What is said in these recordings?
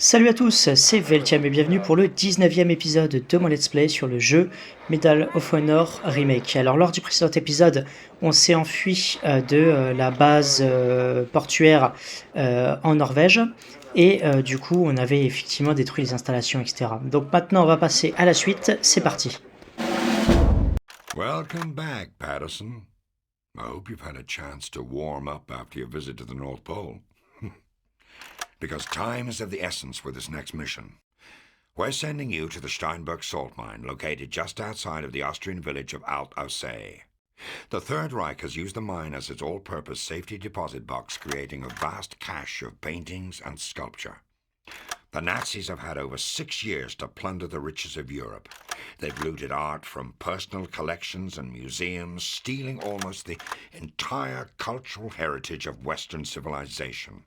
Salut à tous, c'est Veltiam et bienvenue pour le 19e épisode de mon let's play sur le jeu Medal of Honor Remake. Alors lors du précédent épisode, on s'est enfui de la base portuaire en Norvège et du coup on avait effectivement détruit les installations, etc. Donc maintenant on va passer à la suite, c'est parti. Welcome back, Patterson. I hope you've had a chance to warm up after your visit to the North Pole. Because time is of the essence for this next mission. We're sending you to the Steinberg salt mine, located just outside of the Austrian village of Alt-Aussee. The Third Reich has used the mine as its all-purpose safety deposit box, creating a vast cache of paintings and sculpture. The Nazis have had over 6 years to plunder the riches of Europe. They've looted art from personal collections and museums, stealing almost the entire cultural heritage of Western civilization.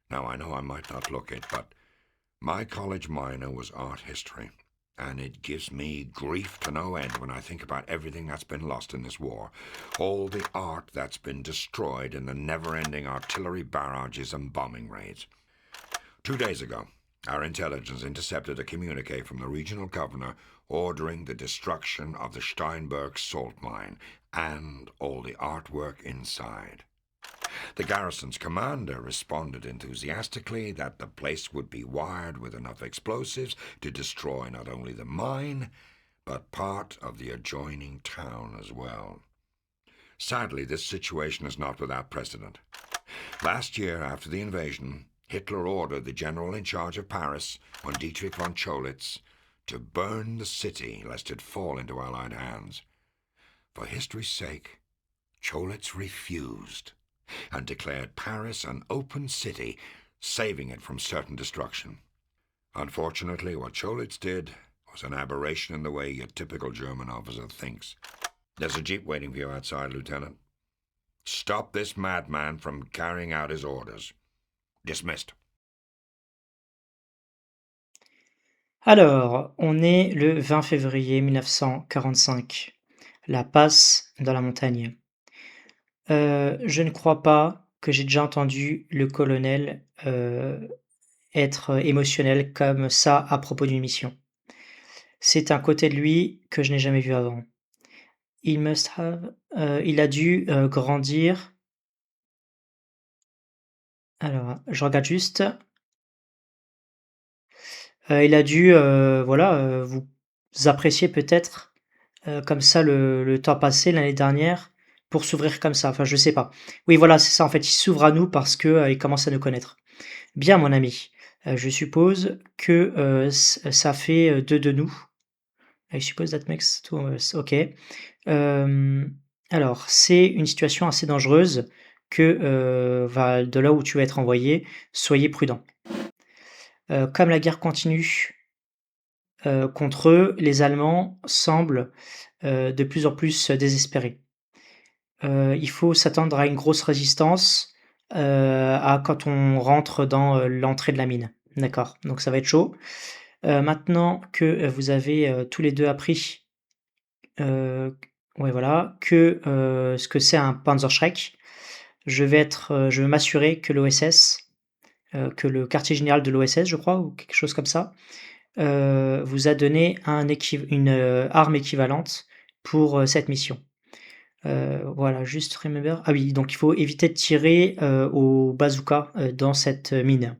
Now, I know I might not look it, but my college minor was art history, and it gives me grief to no end when I think about everything that's been lost in this war. All the art that's been destroyed in the never-ending artillery barrages and bombing raids. 2 days ago, our intelligence intercepted a communique from the regional governor ordering the destruction of the Steinberg salt mine and all the artwork inside. The garrison's commander responded enthusiastically that the place would be wired with enough explosives to destroy not only the mine, but part of the adjoining town as well. Sadly, this situation is not without precedent. Last year, after the invasion, Hitler ordered the general in charge of Paris, von Dietrich von Cholitz, to burn the city lest it fall into Allied hands. For history's sake, Cholitz refused and declared Paris an open city, saving it from certain destruction. Unfortunately, what Cholitz did was an aberration in the way your typical German officer thinks. There's a jeep waiting for you outside, Lieutenant. Stop this madman from carrying out his orders. Dismissed. Alors, on est le 20 février 1945. La passe dans la montagne. Je ne crois pas que j'ai déjà entendu le colonel, être émotionnel comme ça à propos d'une mission. C'est un côté de lui que je n'ai jamais vu avant. Il a dû, grandir alors, je regarde juste. Il a dû, voilà, vous apprécier peut-être, comme ça le temps passé l'année dernière pour s'ouvrir comme ça, enfin je sais pas. Oui voilà, c'est ça en fait, il s'ouvre à nous parce que, il commence à nous connaître. Bien mon ami, je suppose que, ça fait, 2 de nous. I suppose that makes two of us. OK. Alors c'est une situation assez dangereuse que, de là où tu vas être envoyé, soyez prudent. Comme la guerre continue, contre eux, les Allemands semblent, de plus en plus désespérés. Il faut s'attendre à une grosse résistance, à quand on rentre dans, l'entrée de la mine. D'accord, donc ça va être chaud. Maintenant que, vous avez, tous les 2 appris, ouais voilà, que, ce que c'est un Panzerschreck, je vais m'assurer que l'OSS, que le quartier général de l'OSS, je crois, ou quelque chose comme ça, vous a donné une, arme équivalente pour, cette mission. Voilà, juste remember ah oui, donc il faut éviter de tirer, au bazooka, dans cette mine.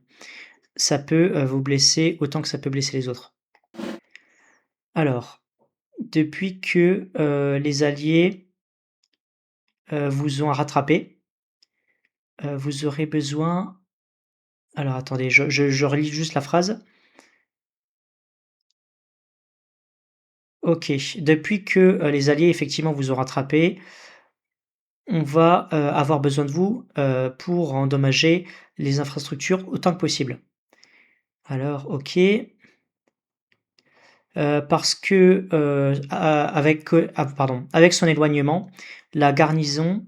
Ça peut, vous blesser autant que ça peut blesser les autres. Alors, depuis que, les alliés, vous ont rattrapé, vous aurez besoin alors attendez, je relis juste la phrase. OK, depuis que, les alliés effectivement vous ont rattrapé, on va, avoir besoin de vous, pour endommager les infrastructures autant que possible. Alors OK, parce que, avec son éloignement, la garnison,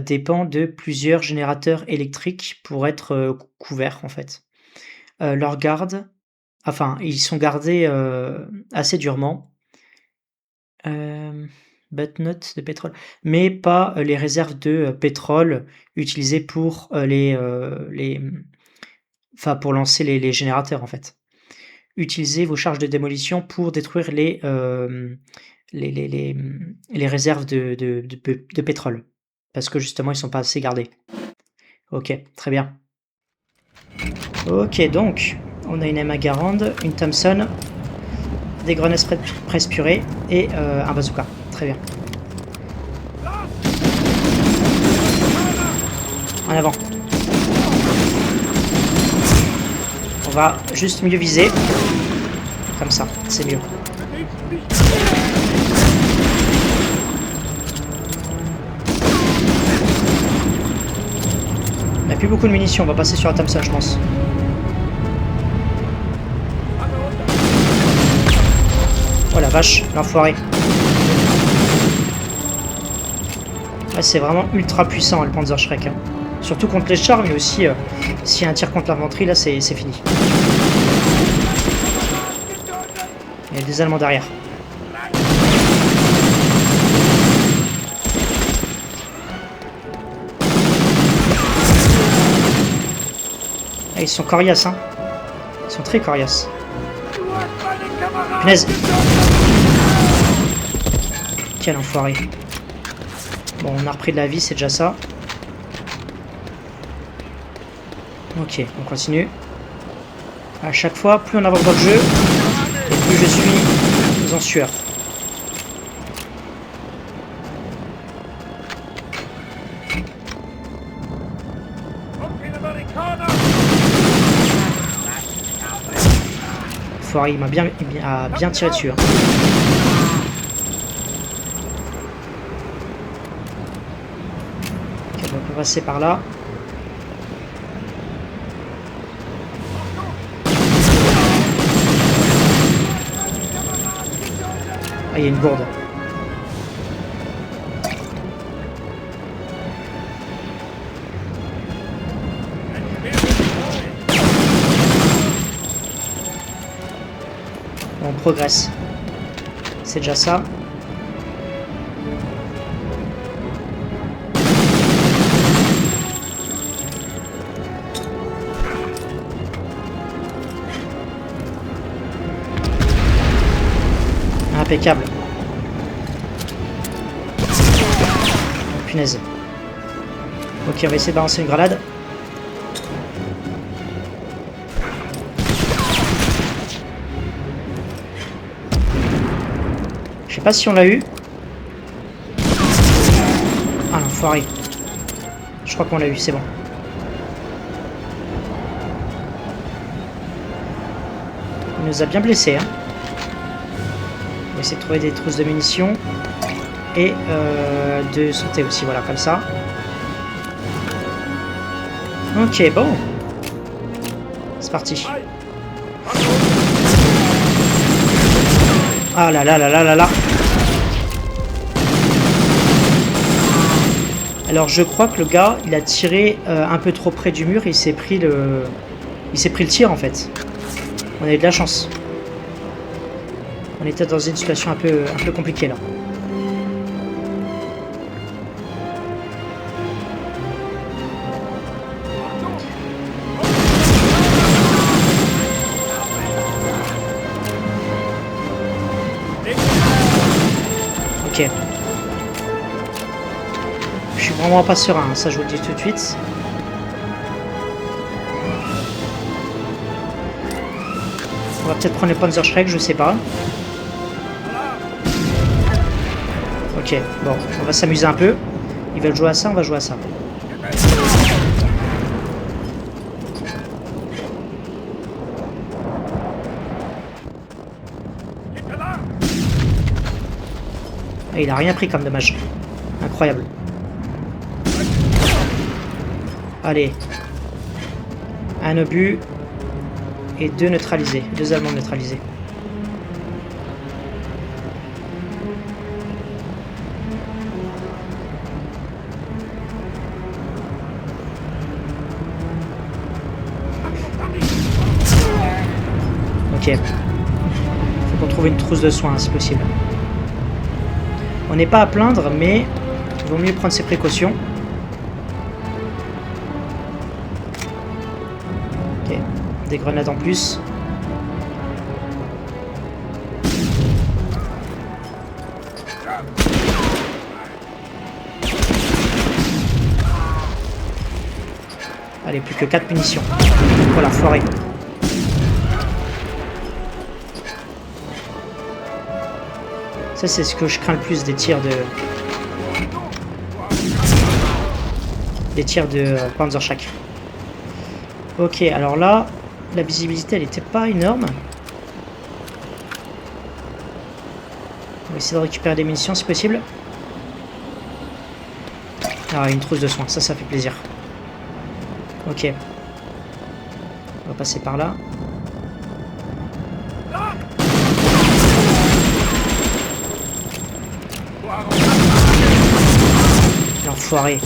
dépend de plusieurs générateurs électriques pour être, couverts en fait. Leurs gardes enfin ils sont gardés, assez durement, hem, but not de pétrole, mais pas, les réserves de, pétrole utilisées pour, Enfin, pour lancer les générateurs, en fait. Utilisez vos charges de démolition pour détruire les réserves de pétrole. Parce que justement, ils sont pas assez gardés. OK, très bien. OK, donc, on a une M1 une Thompson, des grenades presse purée et un bazooka. Très bien. En avant. On va juste mieux viser. Comme ça, c'est mieux. On n'a plus beaucoup de munitions, on va passer sur la Thompson, je pense. Oh la vache, l'enfoiré. Ouais, c'est vraiment ultra puissant, le Panzerschreck. Hein. Surtout contre les chars, mais aussi s'il y a un tir contre l'infanterie, là, c'est fini. Il y a des Allemands derrière. Ah, ils sont coriaces, hein. Ils sont très coriaces. Punaise. Quel enfoiré. Bon, on a repris de la vie, c'est déjà ça. Ok, on continue. À chaque fois, plus on avance dans le jeu, et plus je suis en sueur. L'enfoiré, il m'a bien tiré dessus. Hein. Ok, on peut passer par là. Ah, il y a une gourde. On progresse. C'est déjà ça. Impeccable. Punaise. Ok, on va essayer de balancer une grenade. Je sais pas si on l'a eu. Ah l'enfoiré. Je crois qu'on l'a eu, c'est bon. Il nous a bien blessés. Hein. On va essayer de trouver des trousses de munitions. Et de sauter aussi, voilà, comme ça. Ok, bon. C'est parti. Ah là là là là là là. Alors je crois que le gars, il a tiré un peu trop près du mur et il s'est pris le tir en fait. On a eu de la chance. On était dans une situation un peu compliquée là. Ok. Je suis vraiment pas serein, hein, ça je vous le dis tout de suite. On va peut-être prendre le Panzerschreck, je sais pas. Ok, bon, on va s'amuser un peu. Ils veulent jouer à ça, on va jouer à ça. Et il a rien pris comme dommage. Incroyable. Allez. Un obus. Et 2 neutralisés. 2 Allemands neutralisés. Ok. Faut qu'on trouve une trousse de soins si possible. On n'est pas à plaindre, mais il vaut mieux prendre ses précautions. Ok. des grenades en plus. Allez, plus que 4 munitions. Voilà, foiré. Ça, c'est ce que je crains le plus des tirs de... Panzerschreck. Ok, alors là, la visibilité, elle était pas énorme. On va essayer de récupérer des munitions si possible. Ah, une trousse de soins, ça fait plaisir. Ok. On va passer par là. L'enfoiré.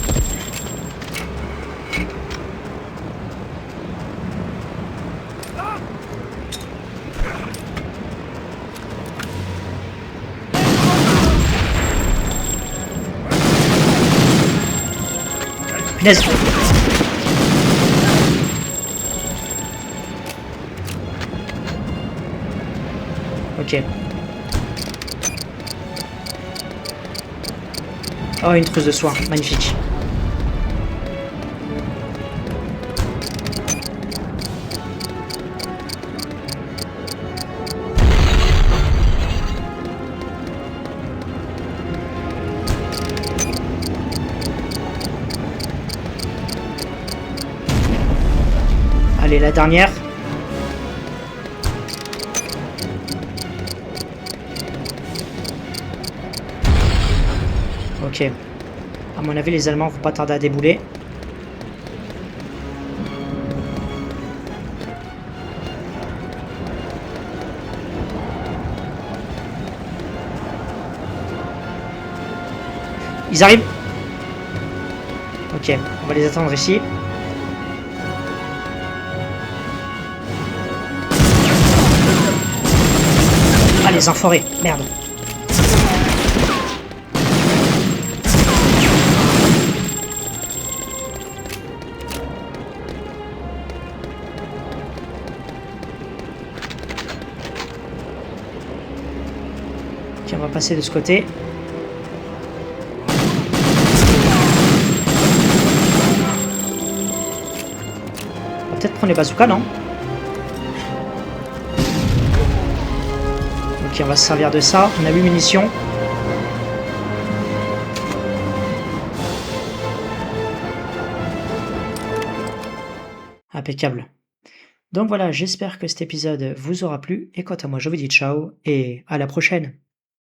Punaise. Ok. Oh, une trousse de soins, magnifique. Allez, la dernière. Ok. À mon avis, les Allemands vont pas tarder à débouler. Ils arrivent. Ok, on va les attendre ici. Ah, les enfoirés, merde. Ok, on va passer de ce côté. On va peut-être prendre les bazookas, non? Ok, on va se servir de ça. On a 8 munitions. Impeccable. Donc voilà, j'espère que cet épisode vous aura plu. Et quant à moi, je vous dis ciao et à la prochaine.